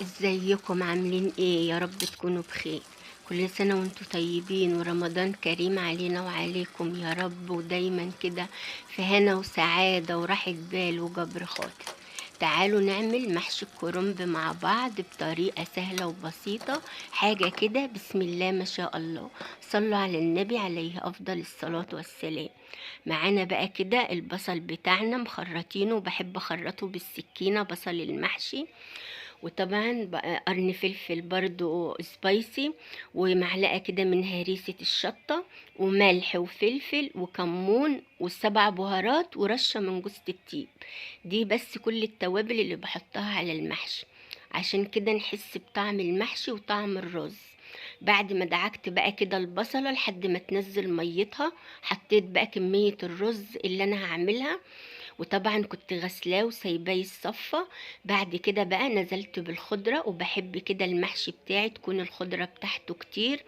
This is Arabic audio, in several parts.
ازيكم عاملين ايه؟ يا رب تكونوا بخير. كل سنة وانتم طيبين ورمضان كريم علينا وعليكم يا رب، ودايما كده في هنا وسعادة وراحة بال وجبر خاطر. تعالوا نعمل محشي الكرنب مع بعض بطريقة سهلة وبسيطة. حاجة كده بسم الله ما شاء الله. صلوا على النبي عليه أفضل الصلاة والسلام. معانا بقى كده البصل بتاعنا مخرطينه، وبحب اخرطه بالسكينة بصل المحشي. وطبعا بقى قرن فلفل برضو سبايسي، ومعلقة كده من هريسة الشطة، وملح وفلفل وكمون والسبع بهارات ورشة من جوز الطيب. دي بس كل التوابل اللي بحطها على المحشي، عشان كده نحس بطعم المحشي وطعم الرز. بعد ما دعكت بقى كده البصلة لحد ما تنزل ميتها، حطيت بقى كمية الرز اللي انا هعملها، وطبعا كنت غسلاه وسايباه يتصفى. بعد كده بقى نزلت بالخضرة، وبحب كده المحشي بتاعي تكون الخضرة بتاعته كتير،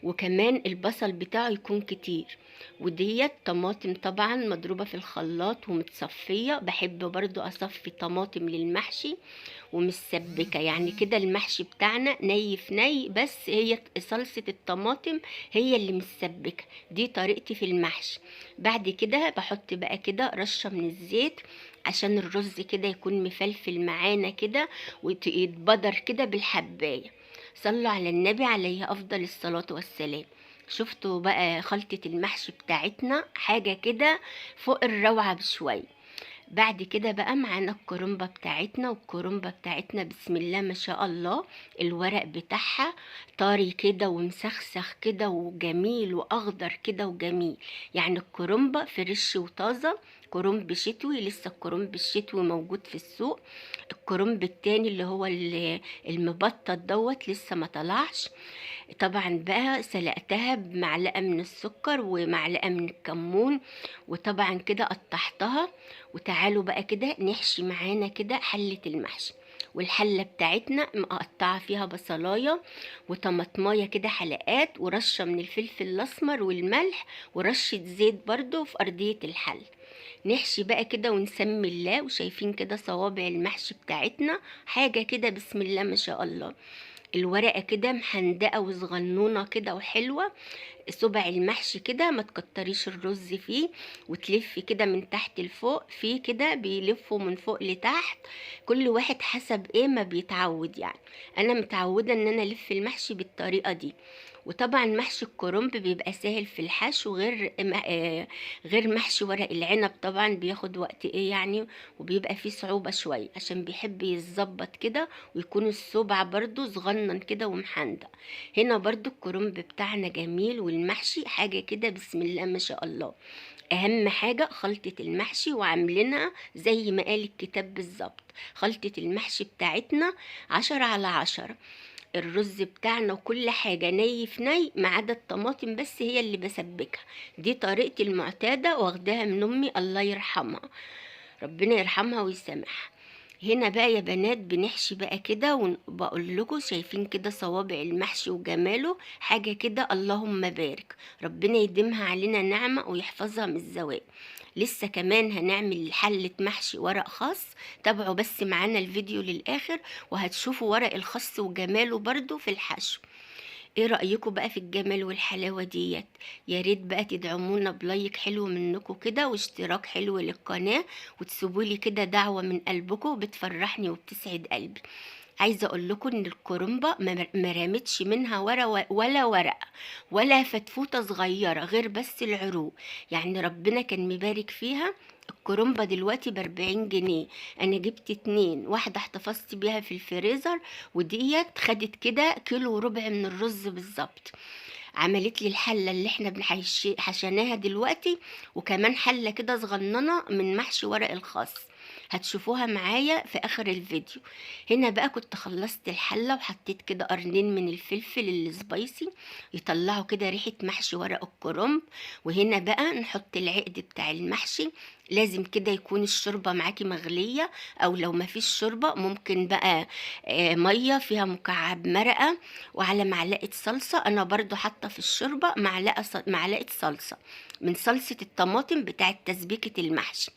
وكمان البصل بتاعه يكون كتير. وديت طماطم طبعا مضروبة في الخلاط ومتصفية، بحب برضو اصفي طماطم للمحشي ومسبكة، يعني كده المحشي بتاعنا ني في ني، بس هي صلصة الطماطم هي اللي مسبكة. دي طريقتي في المحشي. بعد كده بحط بقى كده رشة من الزيت عشان الرز كده يكون مفلفل معانا كده ويتبدر كده بالحباية. صلوا على النبي عليه أفضل الصلاة والسلام. شفتوا بقى خلطة المحشي بتاعتنا حاجة كده فوق الروعة بشوية. بعد كده بقى معانا الكرنبة بتاعتنا، والكرنبة بتاعتنا بسم الله ما شاء الله. الورق بتاعها طري كده ومسخسخ كده وجميل واخضر كده وجميل، يعني الكرنبة فريش وطازة. كرنب شتوي، لسه الكرنب الشتوي موجود في السوق. الكرنب التاني اللي هو المبطط دوت لسه ما طلعش. طبعا بقى سلقتها بمعلقة من السكر ومعلقة من الكمون، وطبعا كده قطعتها. وتعالوا بقى كده نحشي معانا كده حلة المحشي. والحلة بتاعتنا مقطعة فيها بصلاية وطماطماية كده حلقات، ورشة من الفلفل الأسمر والملح، ورشة زيت برضو في أرضية الحل. نحشي بقى كده ونسمي الله، وشايفين كده صوابع المحشي بتاعتنا حاجة كده بسم الله ما شاء الله. الورقة كده محندقة وصغنونة كده وحلوة. صبع المحشي كده ما تكتريش الرز فيه، وتلفي كده من تحت لفوق، فيه كده بيلفوا من فوق لتحت. كل واحد حسب ايه ما بيتعود يعني. انا متعودة ان انا الف المحشي بالطريقة دي. وطبعا محشي الكرنب بيبقى سهل في الحشو، غير محشي ورق العنب طبعا بياخد وقت ايه يعني، وبيبقى فيه صعوبة شوية عشان بيحب يتظبط كده، ويكون الصبع برضو صغنن كده ومحندق. هنا برضو الكرنب بتاعنا جميل، والمحشي حاجة كده بسم الله ما شاء الله. اهم حاجة خلطة المحشي، وعاملينها زي ما قال الكتاب بالظبط. خلطة المحشي بتاعتنا 10 على 10. الرز بتاعنا وكل حاجة ني في ني ما عدا الطماطم بس هي اللي بسبكها. دي طريقتي المعتادة واخداها من امي الله يرحمها، ربنا يرحمها ويسامحها. هنا بقى يا بنات بنحشي بقى كده، وبقول لكم شايفين كده صوابع المحشي وجماله حاجة كده اللهم بارك. ربنا يديمها علينا نعمة ويحفظها من الزوال. لسه كمان هنعمل حلة محشي ورق خاص. تابعوا بس معانا الفيديو للآخر وهتشوفوا ورق الخاص وجماله برضو في الحشو. ايه رأيكم بقى في الجمال والحلاوة ديت؟ يا ريت بقى تدعمونا بلايك حلو منكم كده واشتراك حلو للقناة، وتسيبولي كده دعوة من قلبكم بتفرحني وبتسعد قلبي. عايزه اقول لكم ان الكرنبه ما رمتش منها ولا ورقه ولا فتفوته صغيره غير بس العروق، يعني ربنا كان مبارك فيها. الكرنبه دلوقتي ب40 جنيه. انا جبت 2، واحده احتفظت بيها في الفريزر، وديت خدت كده كيلو وربع من الرز بالظبط. عملت لي الحله اللي احنا حشيناها دلوقتي، وكمان حله كده صغننه من محشي ورق الخاص. هتشوفوها معايا في اخر الفيديو. هنا بقى كنت خلصت الحله وحطيت كده قرنين من الفلفل السبايسي يطلعوا كده ريحه محشي ورق الكرنب. وهنا بقى نحط العقد بتاع المحشي لازم كده يكون الشوربة معاكي مغلية، او لو ما فيش شوربة ممكن بقى مية فيها مكعب مرقة وعلى معلقة صلصة. انا برضو حاطة في الشوربة معلقة صلصة من صلصة الطماطم بتاعة تسبيكة المحشي،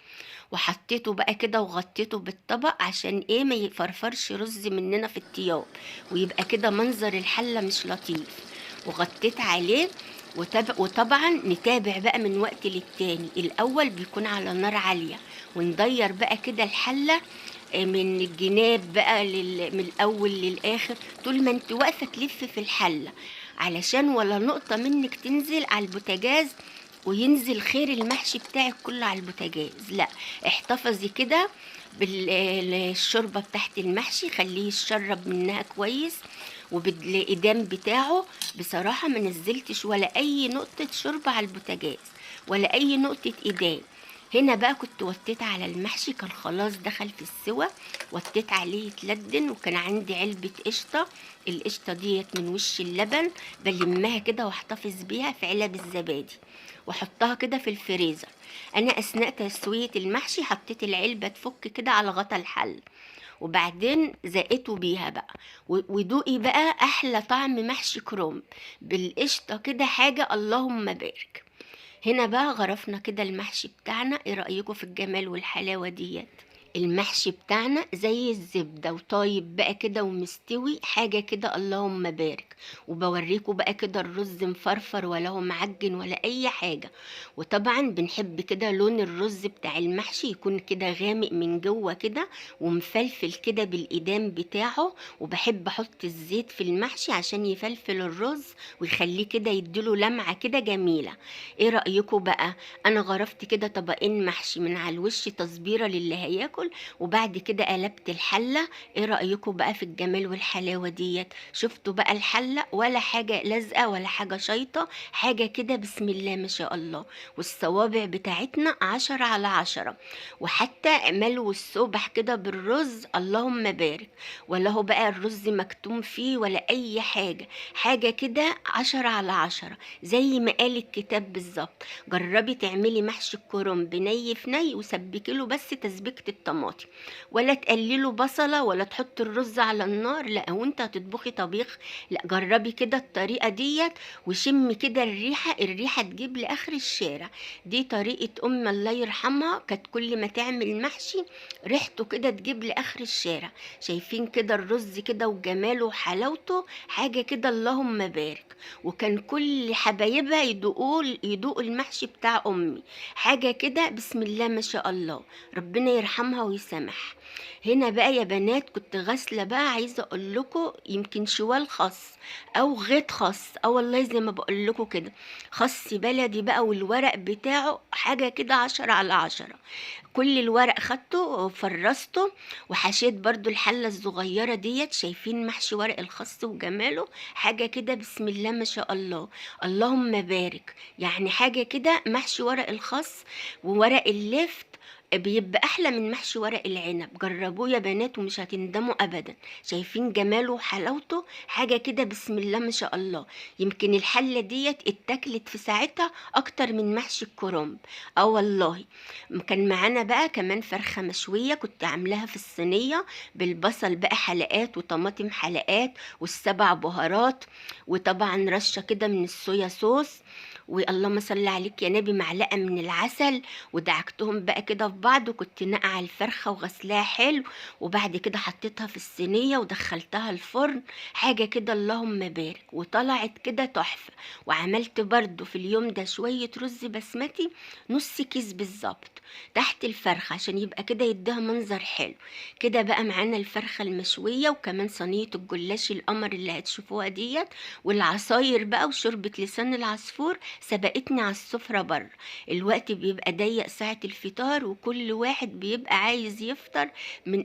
وحطيته بقى كده وغطيته بالطبق عشان ايه ما يفرفرش رز مننا في الطياب، ويبقى كده منظر الحلة مش لطيف. وغطيت عليه وطبعا نتابع بقى من وقت للتاني. الاول بيكون على نار عالية، وندير بقى كده الحلة من الجناب بقى من الاول للاخر، طول ما انت واقفة تلف في الحلة، علشان ولا نقطة منك تنزل على البوتاجاز وينزل خير المحشي بتاعك كله على البوتاجاز. لا، احتفظي كده بالشوربة بتاعت المحشي، خليه يشرب منها كويس وبالإدام بتاعه. بصراحة ما نزلتش ولا أي نقطة شوربة على البوتاجاز ولا أي نقطة إدام. هنا بقى كنت وطيت على المحشي، كان خلاص دخل في السوا، وطيت عليه يتلدن، وكان عندي علبة قشطة. القشطة ديت من وش اللبن، بلمها كده واحتفظ بيها في علب الزبادي واحطها كده في الفريزر. انا اثناء تسوية المحشي حطيت العلبة تفك كده على غطا الحل، وبعدين زقته بيها بقى. ودوقي بقى احلى طعم محشي كرنب بالقشطة كده، حاجة اللهم بارك. هنا بقى غرفنا كده المحشي بتاعنا. ايه رأيكم في الجمال والحلاوة ديت؟ المحشي بتاعنا زي الزبدة وطايب بقى كده ومستوي، حاجة كده اللهم بارك. وبوريكم بقى كده الرز مفرفر ولا هو معجن ولا اي حاجة. وطبعا بنحب كده لون الرز بتاع المحشي يكون كده غامق من جوه كده ومفلفل كده بالإدام بتاعه. وبحب احط الزيت في المحشي عشان يفلفل الرز ويخليه كده يديله لمعة كده جميلة. ايه رأيكم بقى؟ انا غرفت كده طبقين محشي من على الوش تصبيرة للي هياكل، وبعد كده قلبت الحلة. ايه رأيكم بقى في الجمال والحلاوة ديت؟ شفتوا بقى الحلة؟ ولا حاجة لازقة ولا حاجة شيطة، حاجة كده بسم الله ما شاء الله. والصوابع بتاعتنا 10/10. وحتى ملو الصبح كده بالرز اللهم بارك، ولا هو بقى الرز مكتوم فيه ولا اي حاجة، حاجة كده 10/10 زي ما قال الكتاب بالظبط. جربي تعملي محشي الكرنب ني في ني، وسبكي له بس تسبيكة الطماطم، ولا تقلله بصلة ولا تحطي الرز على النار، لا وانت هتطبخي طبيخ. لا، جربي كده الطريقة ديت وشمي كده الريحة تجيب لآخر الشارع. دي طريقة الله يرحمها، كانت كل ما تعمل محشي ريحته كده تجيب لآخر الشارع. شايفين كده الرز كده وجماله وحلاوته، حاجة كده اللهم بارك. وكان كل حبايبها يدوقوا المحشي بتاع امي، حاجه كده بسم الله ما شاء الله، ربنا يرحمها ويسامح. هنا بقى يا بنات كنت غاسله بقى، عايزه اقول لكم يمكن شوال خس او غيط خس، والله زي ما بقول لكم كده، خس بلدي بقى، والورق بتاعه حاجه كده 10/10. كل الورق خدته وفرسته، وحشيت برضو الحلة الصغيرة ديت. شايفين محشي ورق الخس وجماله، حاجة كده بسم الله ما شاء الله، اللهم بارك. يعني حاجة كده محشي ورق الخس وورق اللفت بيبقى احلى من محشي ورق العنب. جربوه يا بنات ومش هتندموا ابدا. شايفين جماله وحلاوته، حاجه كده بسم الله ما شاء الله. يمكن الحله ديت اتاكلت في ساعتها اكتر من محشي الكرنب. والله كان معانا بقى كمان فرخه مشويه كنت عاملاها في الصينيه بالبصل بقى حلقات وطماطم حلقات والسبع بهارات، وطبعا رشه كده من الصويا صوص، واللهم صل عليك يا نبي معلقه من العسل. ودعكتهم بقى كده في بعض، وكنت نقع الفرخه وغسلاها حلو، وبعد كده حطيتها في الصينيه ودخلتها الفرن، حاجه كده اللهم بارك، وطلعت كده تحفه. وعملت برضو في اليوم ده شويه رز بسمتي نص كيس بالظبط تحت الفرخه عشان يبقى كده يديها منظر حلو. كده بقى معانا الفرخه المشويه، وكمان صينيه الجلاش القمر اللي هتشوفوها ديت، والعصاير بقى وشوربه لسان العصفور سبقتني على السفرة بره. الوقت بيبقى ضيق ساعة الفطار، وكل واحد بيبقى عايز يفطر،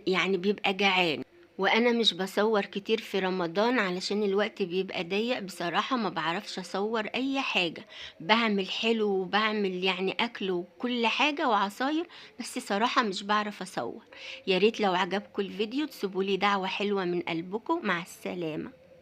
يعني بيبقى جعان. وانا مش بصور كتير في رمضان علشان الوقت بيبقى ضيق، بصراحة ما بعرفش اصور اي حاجة. بعمل حلو وبعمل يعني اكل وكل حاجة وعصاير، بس صراحة مش بعرف اصور. يا ريت لو عجبكم الفيديو تسيبولي دعوة حلوة من قلبكم. مع السلامة.